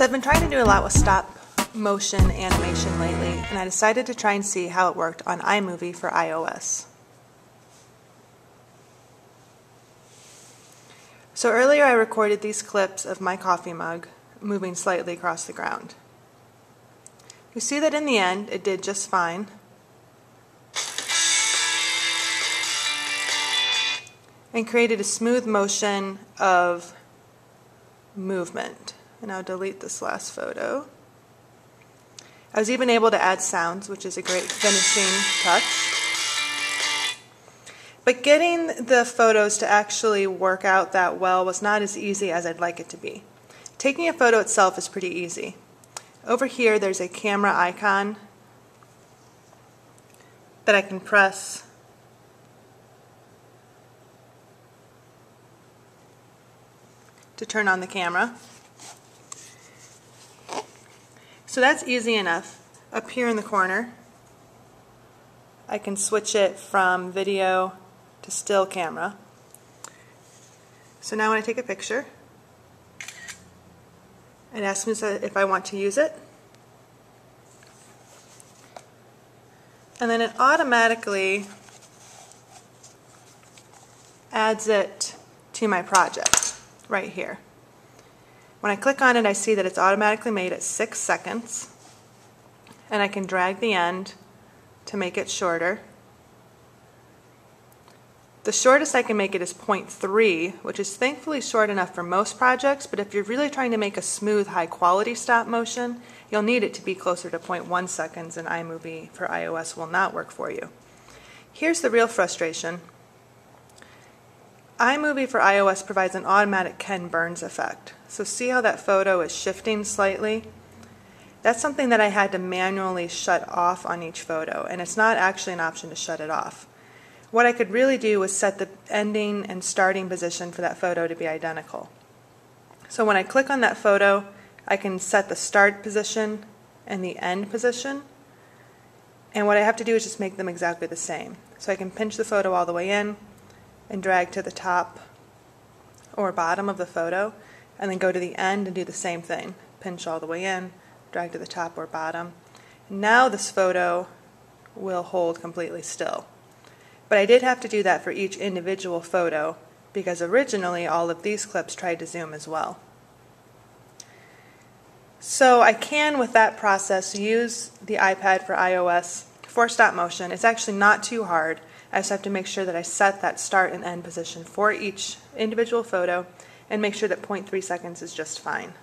So I've been trying to do a lot with stop motion animation lately, and I decided to try and see how it worked on iMovie for iOS. So earlier I recorded these clips of my coffee mug moving slightly across the ground. You see that in the end it did just fine. And created a smooth motion of movement. And I'll delete this last photo. I was even able to add sounds, which is a great finishing touch. But getting the photos to actually work out that well was not as easy as I'd like it to be. Taking a photo itself is pretty easy. Over here there's a camera icon that I can press to turn on the camera. So that's easy enough. Up here in the corner, I can switch it from video to still camera. So now when I take a picture, it asks me if I want to use it. And then it automatically adds it to my project right here. When I click on it, I see that it's automatically made at 6 seconds, and I can drag the end to make it shorter. The shortest I can make it is 0.3, which is thankfully short enough for most projects, but if you're really trying to make a smooth, high-quality stop motion, you'll need it to be closer to 0.1 seconds, and iMovie for iOS will not work for you. Here's the real frustration. iMovie for iOS provides an automatic Ken Burns effect. So see how that photo is shifting slightly? That's something that I had to manually shut off on each photo, and it's not actually an option to shut it off. What I could really do was set the ending and starting position for that photo to be identical. So when I click on that photo, I can set the start position and the end position, and what I have to do is just make them exactly the same. So I can pinch the photo all the way in and drag to the top or bottom of the photo, and then go to the end and do the same thing. Pinch all the way in, drag to the top or bottom. Now this photo will hold completely still. But I did have to do that for each individual photo because originally all of these clips tried to zoom as well. So I can, with that process, use the iPad for iOS for stop motion. It's actually not too hard. I just have to make sure that I set that start and end position for each individual photo and make sure that 0.3 seconds is just fine.